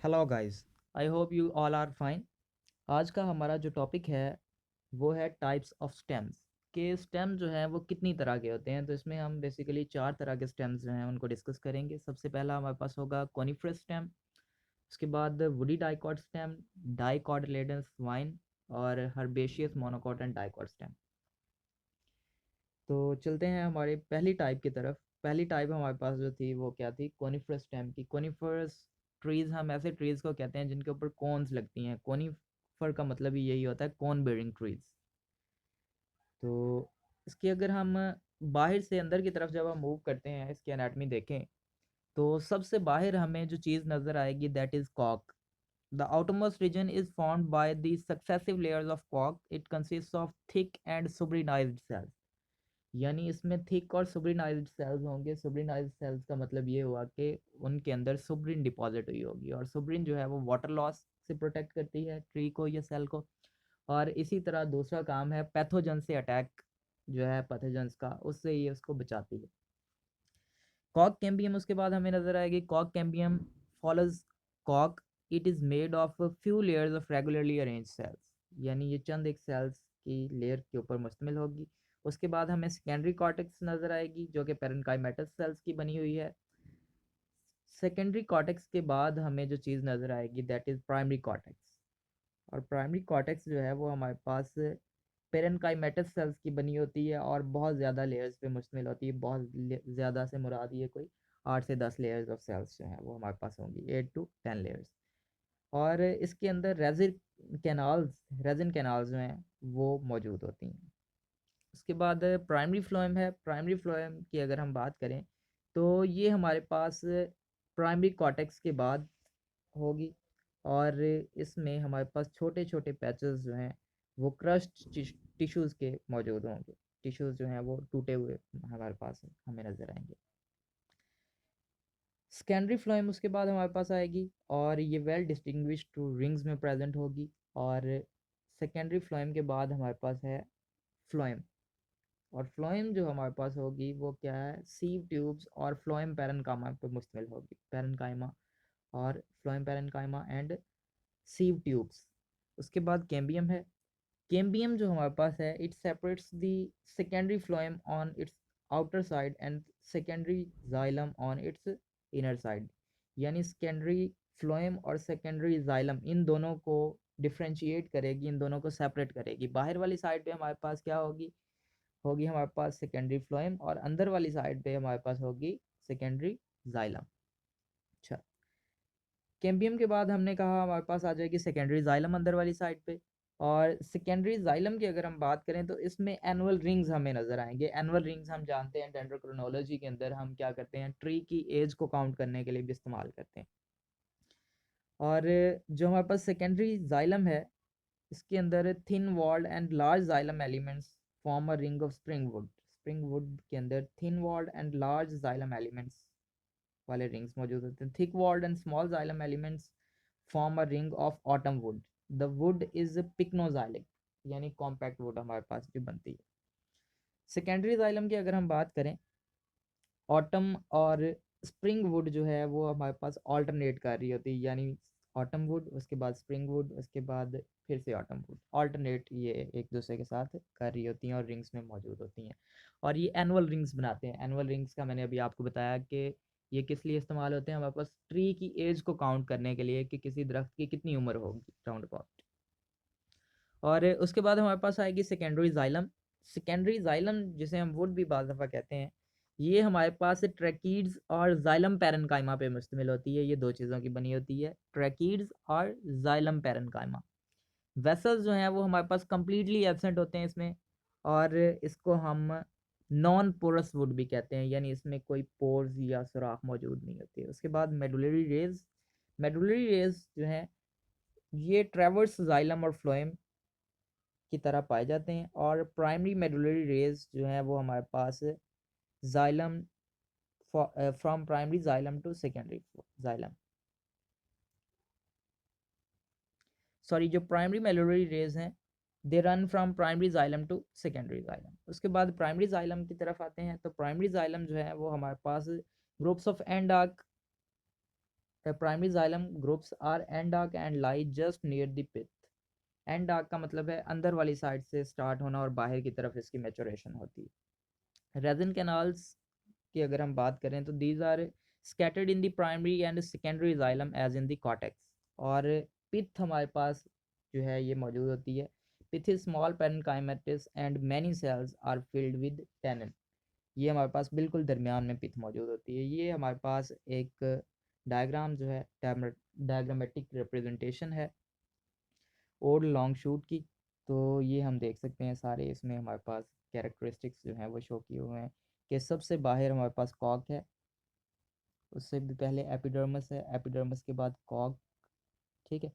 Hello guys, I hope you all are fine. आज का हमारा जो टॉपिक है वो है टाइप्स ऑफ स्टेम्स। के स्टेम जो है वो कितनी तरह के होते हैं, तो इसमें हम बेसिकली चार तरह के स्टेम्स जो हैं उनको डिस्कस करेंगे। सबसे पहला हमारे पास होगा कॉनिफरस स्टेम, उसके बाद वुडी डाइकॉट स्टेम, डाइकॉटिलेडनस वाइन और हर्बेशियस मोनोकॉट डाइकॉट स्टेम। तो चलते हैं हमारे पहली टाइप की तरफ। पहली टाइप हमारे पास जो थी वो क्या थी, कोनिफरस स्टेम की। कोनिफरस ट्रीज, हम ऐसे ट्रीज को कहते हैं जिनके ऊपर कॉन्स लगती हैं। कोनिफर का मतलब ही यही होता है, कॉन बेयरिंग ट्रीज। तो इसकी अगर हम बाहर से अंदर की तरफ जब हम मूव करते हैं, इसकी एनाटमी देखें, तो सबसे बाहर हमें जो चीज़ नज़र आएगी दैट इज़ कॉक। The outermost region is formed by the successive layers of cork. It consists of thick and subrenized cells. यानी इसमें थिक और सुब्रिनाइज्ड सेल्स होंगे। सुब्रिनाइज्ड सेल्स का मतलब ये हुआ कि उनके अंदर सुब्रिन डिपॉजिट हुई होगी, और सुब्रिन जो है वो वाटर लॉस से प्रोटेक्ट करती है ट्री को या सेल को। और इसी तरह दूसरा काम है पैथोजन से अटैक जो है पैथोजन्स का, उससे ये उसको बचाती है। कॉक कैम्बियम उसके बाद हमें नजर आएगी। Kock cambium follows Kock. It is made of few layers of regularly arrange sales. यानी ये चंद एक सेल्स की लेयर के ऊपर मुश्तमिल होगी। उसके बाद हमें सेकेंडरी कॉर्टेक्स नजर आएगी जो कि पेरेन्काइमेटस सेल्स की बनी हुई है। सेकेंडरी कॉर्टेक्स के बाद हमें जो चीज़ नजर आएगी दैट इज प्राइमरी कॉर्टेक्स। और प्राइमरी कॉर्टेक्स जो है वो हमारे पास पेरेन्काइमेटस सेल्स की बनी होती है और बहुत ज़्यादा लेयर्स पे मुश्तमिल होती है। बहुत ज़्यादा से मुराद ये कोई 8 से 10 लेयर्स ऑफ सेल्स जो हैं वो हमारे पास होंगी, 8 to 10 लेयर्स। और इसके अंदर रेजिन कैनाल्स जो हैं वो मौजूद होती हैं। उसके बाद प्राइमरी फ्लोएम है। प्राइमरी फ्लोएम की अगर हम बात करें तो ये हमारे पास प्राइमरी कॉर्टेक्स के बाद होगी। और इसमें हमारे पास छोटे छोटे पैचेस जो हैं वो क्रस्ट टिश्यूज़ के मौजूद होंगे। टिश्यूज़ जो हैं वो टूटे हुए हमारे पास हमें नज़र आएंगे। सेकेंडरी फ्लोएम उसके बाद हमारे पास आएगी और ये वेल डिस्टिंग्विश्ड टू रिंग्स में प्रेजेंट होगी। और सेकेंडरी फ्लोएम के बाद हमारे पास है फ्लोएम। और फ्लोएम जो हमारे पास होगी वो क्या है, सीव ट्यूब्स और फ्लोएम पैरेन्काइमा पर मुश्तमिल होगी। पैरेन्काइमा और phloem parenchyma and sieve tubes. उसके बाद कैम्बियम है। कैम्बियम जो हमारे पास है it separates the secondary phloem on it's outer side and secondary xylem on it's inner side. यानी सेकेंडरी फ्लोएम और सेकेंडरी जाइलम इन दोनों को डिफ्रेंशिएट करेगी, इन दोनों को सेपरेट करेगी। बाहर वाली साइड पे हमारे पास क्या होगी, होगी हमारे पास सेकेंडरी फ्लोएम, और अंदर वाली साइड पे हमारे पास होगी सेकेंडरी जाइलम। अच्छा, कैम्बियम के बाद हमने कहा हमारे पास आ जाएगी सेकेंडरी जाइलम अंदर वाली साइड पे। और सेकेंडरी जाइलम की अगर हम बात करें तो इसमें एनुअल रिंग्स हमें नजर आएंगे। एनुअल रिंग्स हम जानते हैं डेंड्रोक्रोनोलॉजी के अंदर हम क्या करते हैं, ट्री की एज को काउंट करने के लिए भी इस्तेमाल करते हैं। और जो हमारे पास सेकेंडरी जाइलम है इसके अंदर thin walled and large xylem elements form a ring of spring wood. Spring wood के अंदर thin walled and large xylem elements वाले रिंग्स मौजूद होते हैं। Thick walled and small xylem elements form a ring of autumn wood. The wood is pycnoxylic, यानी compact wood हमारे पास जो बनती है। सेकेंडरी जाइलम की अगर हम बात करें, ऑटम और स्प्रिंग वुड जो है वो हमारे पास ऑल्टरनेट कर रही होती है। यानी ऑटम वुड, उसके बाद स्प्रिंग वुड, उसके बाद फिर से ऑटम वुड, ऑल्टरनेट ये एक दूसरे के साथ कर रही होती हैं और रिंग्स में मौजूद होती हैं। और ये एनुअल रिंग्स बनाते हैं। एनुअल रिंग्स का मैंने अभी आपको बताया कि ये किस लिए इस्तेमाल होते हैं, हमारे पास ट्री की एज को काउंट करने के लिए कि किसी दरख्त की कितनी उम्र होगी राउंड अबाउट। और उसके बाद हमारे पास आएगी सेकेंडरी जाइलम। सेकेंडरी जाइलम जिसे हम वुड भी बाज़ दफ़ा कहते हैं, ये हमारे पास ट्रैकीड्स और जाइलम पैरेन्काइमा पे मुश्तमिल होती है। ये दो चीज़ों की बनी होती है, ट्रैकीड्स और जाइलम पैरेन्काइमा। वेसल्स जो हैं वो हमारे पास कम्प्लीटली एब्सेंट होते हैं इसमें। और इसको हम नॉन पोरस वुड भी कहते हैं, यानी इसमें कोई पोर्स या सुराख मौजूद नहीं होती। उसके बाद मेडुलरी रेज। मेडुलरी रेज जो हैं ये ट्रेवर्स जाइलम और फ्लोएम की तरह पाए जाते हैं। और प्राइमरी मेडुलरी रेज जो है वो हमारे पास xylem, from primary xylem to secondary xylem, sorry, जो प्राइमरी मेडुलरी रेज हैं they run from primary xylem to secondary xylem. उसके बाद प्राइमरी जाइलम की तरफ आते हैं, तो प्राइमरी जाइलम जो है वो हमारे पास groups of endarch the primary xylem groups are endarch and lie just near the pith. Endarch का मतलब है अंदर वाली साइड से स्टार्ट होना और बाहर की तरफ इसकी मैचुरेशन होती है। रेजिन कैनाल्स की अगर हम बात करें तो these are scattered in the primary and secondary xylem as in the cortex. और पिथ हमारे पास जो है ये मौजूद होती है। Pith is small parenchymatous and many cells are filled with tannin. ये हमारे पास बिल्कुल दरमियान में पिथ मौजूद होती है। ये हमारे पास एक डायग्राम जो है डायग्रामेटिक रिप्रेजेंटेशन है और लॉन्ग शूट की। तो ये हम देख सकते हैं सारे इसमें हमारे पास कैरेक्टरिस्टिक्स जो हैं वो शो किए हुए हैं कि सबसे बाहर हमारे पास कॉक है, उससे भी पहले एपिडर्मस है, एपिडर्मस के बाद कॉक, ठीक है।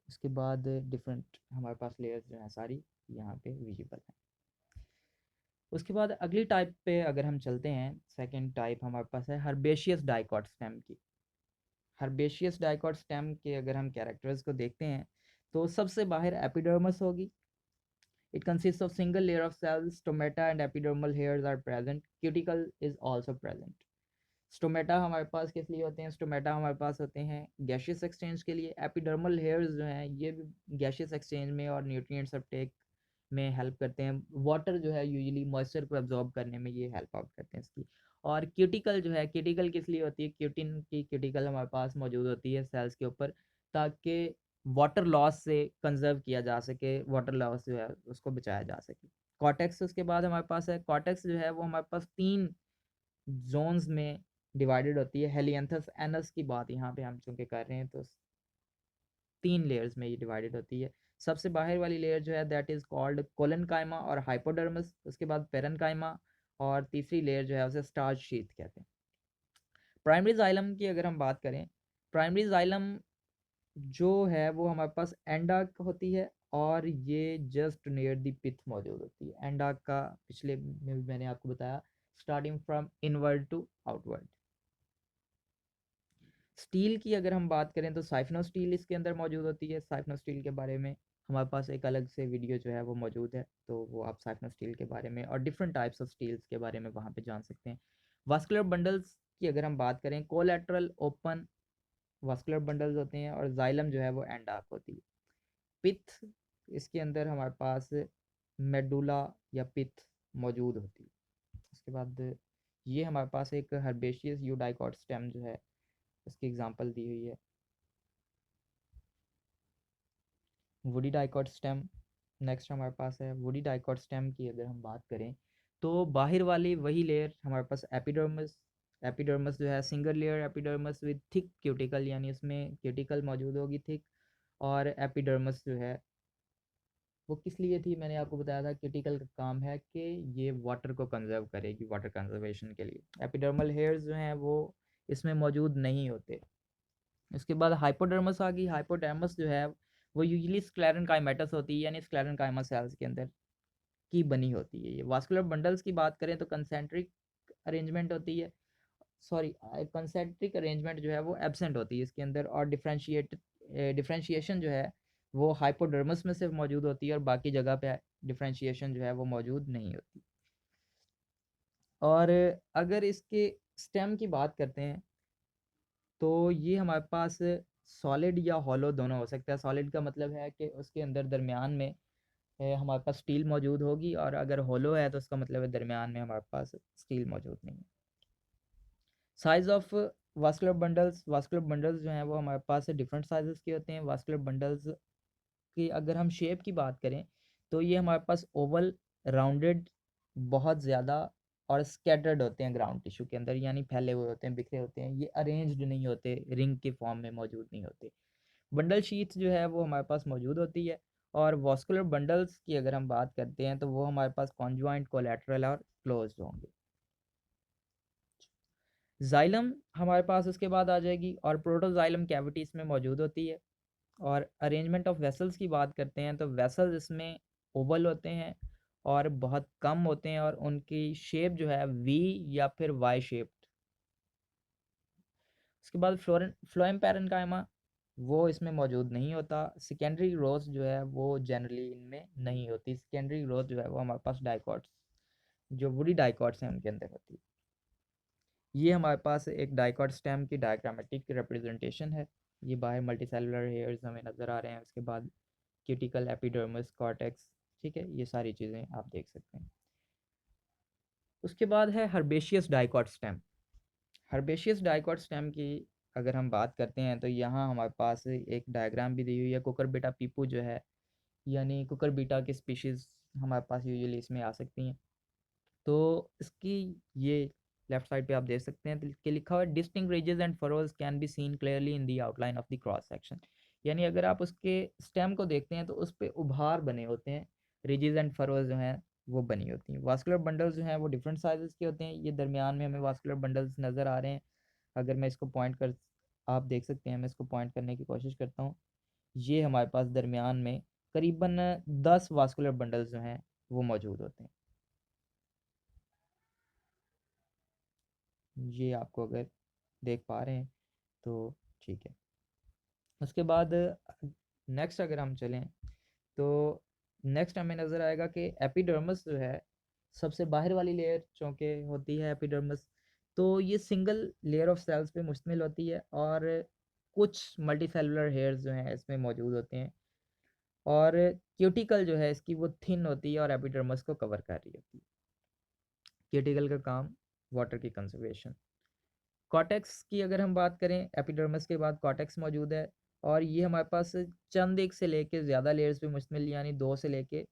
उसके बाद डिफरेंट हमारे पास लेयर्स जो हैं सारी यहाँ पे विजिबल हैं। उसके बाद अगली टाइप पे अगर हम चलते हैं, सेकंड टाइप हमारे पास है हर्बेशियस डाइकॉट स्टेम की। हर्बेशियस डाइकॉट स्टेम के अगर हम कैरेक्टर्स को देखते हैं तो सबसे बाहर एपिडर्मस होगी। It consists of single layer of cells. Stomata and epidermal hairs are present. Cuticle is also present. Stomata हमारे पास किस लिए होते हैं? स्टोमेटा हमारे पास होते हैं गैशियस एक्सचेंज के लिए। एपिडर्मल हेयर्स जो हैं ये भी गैशियस एक्सचेंज में और न्यूट्रिएंट्स अपटेक में हेल्प करते हैं। वाटर जो है यूजुअली मॉइस्चर को एब्जॉर्ब करने में ये हेल्प आउट करते हैं इसकी। और क्यूटिकल जो है, क्यूटिकल किस लिए होती है? क्यूटिन की क्यूटिकल हमारे पास मौजूद होती है सेल्स के ऊपर ताकि वाटर लॉस से कंजर्व किया जा सके, वाटर लॉस जो है उसको बचाया जा सके। कॉटेक्स उसके बाद हमारे पास है। कॉटेक्स जो है वो हमारे पास 3 जोन्स में डिवाइडेड होती है। हेलियंथस एनस की बात यहाँ पे हम चूंकि कर रहे हैं तो 3 लेयर्स में ये डिवाइडेड होती है। सबसे बाहर वाली लेयर जो है दैट इज कॉल्ड कोलेनकाइमा और हाइपोडर्मस। उसके बाद पेरेन्काइमा और तीसरी लेयर जो है उसे स्टार्च शीथ कहते हैं। प्राइमरी जाइलम की अगर हम बात करें, प्राइमरी जाइलम जो है वो हमारे पास एंडार्क होती है और ये जस्ट नियर द पिथ मौजूद होती है। एंडार्क का पिछले में भी मैंने आपको बताया, starting from inward to outward. Stele की अगर हम बात करें तो साइफनो स्टील इसके अंदर मौजूद होती है। साइफनो स्टील के बारे में हमारे पास एक अलग से वीडियो जो है वो मौजूद है, तो वो आप साइफनो स्टील के बारे में और डिफरेंट टाइप्स ऑफ स्टील्स के बारे में वहाँ पे जान सकते हैं। वास्कुलर बंडल्स की अगर हम बात करें, कोलैटरल ओपन वास्कुलर बंडल्स होते हैं और जाइलम जो है वो एंड आर्क होती है। पिथ इसके अंदर हमारे पास मेडुला या पिथ मौजूद होती है। उसके बाद ये हमारे पास एक हर्बेशियस यूडाइकॉट स्टेम जो है उसकी एग्जांपल दी हुई है। वुडी डाइकॉट स्टेम नेक्स्ट हमारे पास है। वुडी डाइकॉट स्टेम की अगर हम बात करें तो बाहर वाली वही लेयर हमारे पास एपिडर्मस। एपिडर्मस जो है single layer epidermis with thick cuticle, यानी उसमें क्यूटिकल मौजूद होगी थिक। और एपिडर्मस जो है वो किस लिए थी? मैंने आपको बताया था क्यूटिकल का काम है कि ये वाटर को कंजर्व करेगी, वाटर कंजर्वेशन के लिए। एपिडर्मल हेयर्स जो हैं वो इसमें मौजूद नहीं होते। इसके बाद हाइपोडर्मस आ गई। हाइपोडर्मस जो है वो यूजुअली स्क्लेरेनकाइमेटस होती है, यानी स्क्लेरेनकाइमा सेल्स के अंदर की बनी होती है। ये वास्कुलर बंडल्स की बात करें तो कंसेंट्रिक अरेंजमेंट होती है, सॉरी कंसेंट्रिक अरेंजमेंट जो है वो एब्सेंट होती है इसके अंदर। और डिफरेंशिएशन जो है वो हाइपोडर्मस में सिर्फ मौजूद होती है और बाकी जगह पे डिफरेंशिएशन जो है वो मौजूद नहीं होती। और अगर इसके स्टेम की बात करते हैं तो ये हमारे पास सॉलिड या हॉलो दोनों हो सकता है। सॉलिड का मतलब है कि उसके अंदर दरमियान में हमारे पास स्टील मौजूद होगी, और अगर होलो है तो उसका मतलब है दरमियान में हमारे पास स्टील मौजूद नहीं है। साइज ऑफ वास्कुलर बंडल्स जो हैं वो हमारे पास डिफरेंट साइजेस के होते हैं। वास्कुलर बंडल्स की अगर हम शेप की बात करें तो ये हमारे पास ओवल, राउंडेड, बहुत ज़्यादा और स्कैटर्ड होते हैं ग्राउंड टिश्यू के अंदर, यानी फैले हुए होते हैं, बिखरे होते हैं। ये अरेंज्ड नहीं होते, रिंग के फॉर्म में मौजूद नहीं होते। बंडल शीथ जो है वो हमारे पास मौजूद होती है। और वास्कुलर बंडल्स की अगर हम बात करते हैं तो वो हमारे पास कॉन्ज्वाइंट, कोलैटरल और क्लोज्ड होंगे। जाइलम हमारे पास उसके बाद आ जाएगी और प्रोटोजाइलम कैविटी इसमें मौजूद होती है। और अरेंजमेंट ऑफ वेसल्स की बात करते हैं तो वेसल्स इसमें ओवल होते हैं और बहुत कम होते हैं, और उनकी शेप जो है वी या फिर वाई शेप्ड। उसके बाद फ्लोएम पैरेन्काइमा वो इसमें मौजूद नहीं होता। सेकेंडरी ग्रोथ जो है वो जनरली इनमें नहीं होती। सेकेंडरी ग्रोथ जो है वो हमारे पास डाइकॉट्स, जो वुडी डाइकॉट्स हैं उनके अंदर होती है। ये हमारे पास एक डाइकॉट स्टेम की डायग्रामेटिक रिप्रेजेंटेशन है। ये बाहर मल्टीसेलुलर हेयर्स हमें नज़र आ रहे हैं। उसके बाद क्यूटिकल, एपिडर्मिस, कॉर्टेक्स, ठीक है, ये सारी चीज़ें आप देख सकते हैं। उसके बाद है herbaceous dicot stem. Herbaceous dicot stem की अगर हम बात करते हैं तो यहाँ हमारे पास एक डायग्राम भी दी हुई है। कुकुरबिटा पीपू जो है, यानी कुकुरबिटा की स्पीशीज़ हमारे पास यूजुअली इसमें आ सकती हैं। तो इसकी ये लेफ्ट साइड पे आप देख सकते हैं कि लिखा हुआ है distinct ridges and furrows can be seen clearly in the outline of the cross section. यानी अगर आप उसके स्टेम को देखते हैं तो उस पे उभार बने होते हैं, रिजेस एंड फरोज जो हैं वो बनी होती हैं। वास्कुलर बंडल्स जो हैं वो डिफरेंट साइजेस के होते हैं। ये दरमियान में हमें वास्कुलर बंडल्स नज़र आ रहे हैं। अगर मैं इसको पॉइंट कर, आप देख सकते हैं, मैं इसको पॉइंट करने की कोशिश करता हूँ। ये हमारे पास दरमियान में करीबन 10 वास्कुलर बंडल्स जो हैं वो मौजूद होते हैं। ये आपको अगर देख पा रहे हैं तो ठीक है। उसके बाद नेक्स्ट अगर हम चलें तो नेक्स्ट हमें नज़र आएगा कि एपिडर्मिस जो है सबसे बाहर वाली लेयर चूँकि होती है एपिडर्मिस, तो ये सिंगल लेयर ऑफ सेल्स पे मुश्तमिल होती है और कुछ मल्टीसेलुलर हेयर्स जो हैं इसमें मौजूद होते हैं। और क्यूटिकल जो है इसकी वो थिन होती है और एपिडर्मिस को कवर कर रही होती है। क्यूटिकल का काम वाटर की कंजर्वेशन। कॉटेक्स की अगर हम बात करें, एपिडर्मिस के बाद कॉटेक्स मौजूद है और ये हमारे पास चंद एक से लेके ज़्यादा लेयर्स पे मुश्तमिल, यानी 2 से लेके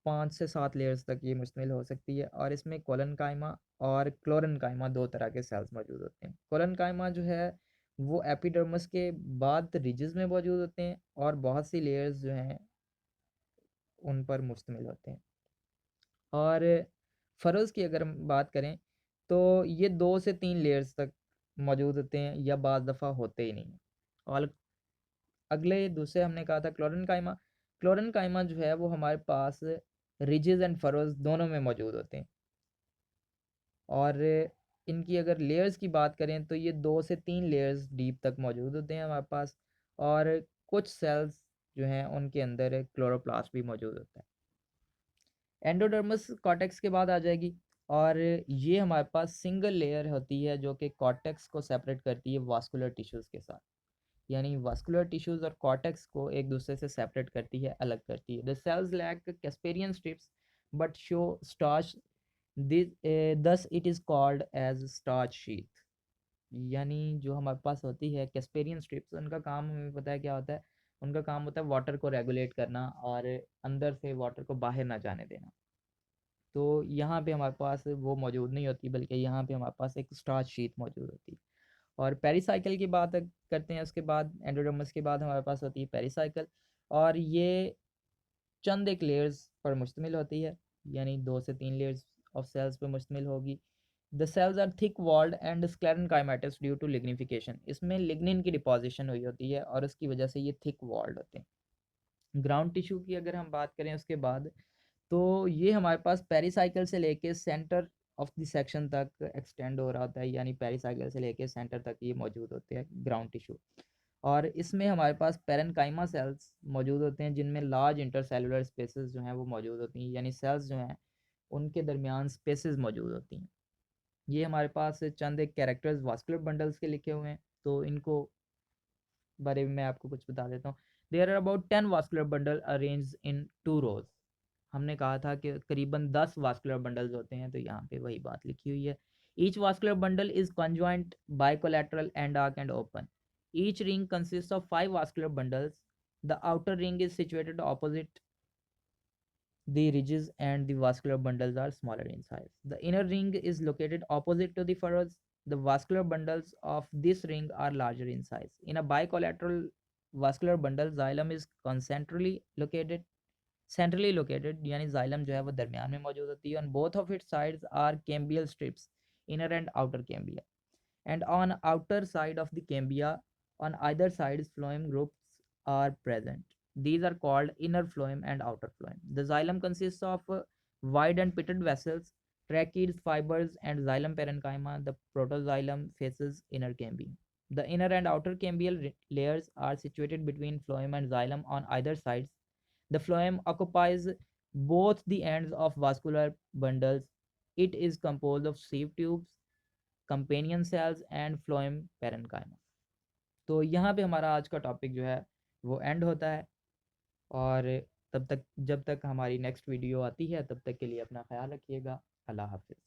5 से 7 लेयर्स तक ये मुश्तमिल हो सकती है। और इसमें कोलन काइमा और क्लोरन काइमा 2 तरह के सेल्स मौजूद होते हैं। कोलन काइमा जो है वो एपिडर्मिस के बाद रिजेस में मौजूद होते हैं और बहुत सी लेयर्स जो हैं उन पर मुश्तमिल होते हैं। और फ़रोज़ की अगर हम बात करें तो ये 2 से 3 लेयर्स तक मौजूद होते हैं या बाज़ दफ़ा होते ही नहीं हैं। और अगले दूसरे हमने कहा था क्लोरन काइमा। क्लोरन काइमा जो है वो हमारे पास रिजेस एंड फ़रोज़ दोनों में मौजूद होते हैं। और इनकी अगर लेयर्स की बात करें तो ये 2 से 3 लेयर्स डीप तक मौजूद होते हैं हमारे पास। और कुछ सेल्स जो हैं उनके अंदर क्लोरोप्लास्ट भी मौजूद होता है। एंडोडर्मिस कॉर्टेक्स के बाद आ जाएगी और ये हमारे पास सिंगल लेयर होती है जो कि कॉर्टेक्स को सेपरेट करती है वास्कुलर टिश्यूज़ के साथ। यानी वास्कुलर टिश्यूज़ और कॉर्टेक्स को एक दूसरे से सेपरेट करती है, अलग करती है। The cells lack casparian strips but show starch, thus it is called as starch sheath. यानी जो हमारे पास होती है कैस्पेरियन स्ट्रिप्स, उनका काम हमें पता है क्या होता है। उनका काम होता है वाटर को रेगुलेट करना और अंदर से वाटर को बाहर ना जाने देना। तो यहाँ पे हमारे पास वो मौजूद नहीं होती, बल्कि यहाँ पे हमारे पास एक स्टार्च शीट मौजूद होती है। और पेरिसाइकिल की बात करते हैं, उसके बाद एंडोडर्मिस के बाद हमारे पास होती है पेरिसाइकिल। और ये चंद एक लेयर्स पर मुश्तमिल होती है, यानी 2 से 3 लेयर्स ऑफ सेल्स पर मुश्तमिल होगी। The cells are thick walled and sclerenchymatous due to lignification. इसमें लिग्निन की डिपॉजिशन हुई होती है और उसकी वजह से ये थिक वॉल्ड होते हैं। ग्राउंड टिश्यू की अगर हम बात करें उसके बाद, तो ये हमारे पास पेरिसाइकिल से लेके सेंटर ऑफ द सेक्शन तक एक्सटेंड हो रहा होता है। यानी पेरिसाइकिल से लेके सेंटर तक ये मौजूद होते हैं ग्राउंड टिश्यू। और इसमें हमारे पास पेरेनकाइमा सेल्स मौजूद होते हैं जिनमें लार्ज इंटरसेलुलर स्पेसेस जो हैं वो मौजूद होती हैं, यानी सेल्स जो हैं उनके दरमियान स्पेसेस मौजूद होती हैं। ये हमारे पास चंद एक कैरेक्टर्स वास्कुलर बंडल्स के लिखे हुए हैं, तो इनको बारे में मैं आपको कुछ बता देता हूँ। There are about 10 vascular bundle arrange in 2 rows. हमने कहा था कि करीबन 10 वास्कुलर बंडल्स होते हैं, तो यहाँ पे वही बात लिखी हुई है। Each vascular bundle is conjoint, bicollateral, end arc and open. Each ring consists of 5 vascular bundles. The outer ring is situated opposite the ridges and the vascular bundles are smaller in size. The inner ring is located opposite to the furrows. The vascular bundles of this ring are larger in size. In a bicollateral vascular bundle, xylem is concentrally located, centrally located, यानी जाइलम जो है वो दरमियान में मौजूद होती है। On both of its sides are cambial strips, inner and outer cambia, and on outer side of the cambia on either sides phloem groups are present. These are called inner phloem and outer phloem. The xylem consists of wide and pitted vessels, tracheids, fibers, and xylem parenchyma. The protoxylem faces inner cambium. The inner and outer cambial layers are situated between phloem and xylem on either sides. The phloem occupies both the ends of vascular bundles. It is composed of sieve tubes companion cells and phloem parenchyma. तो यहाँ पे हमारा आज का topic जो है वो and होता है। और तब तक, जब तक हमारी नेक्स्ट वीडियो आती है, तब तक के लिए अपना ख्याल रखिएगा। अल्लाह हाफिज़।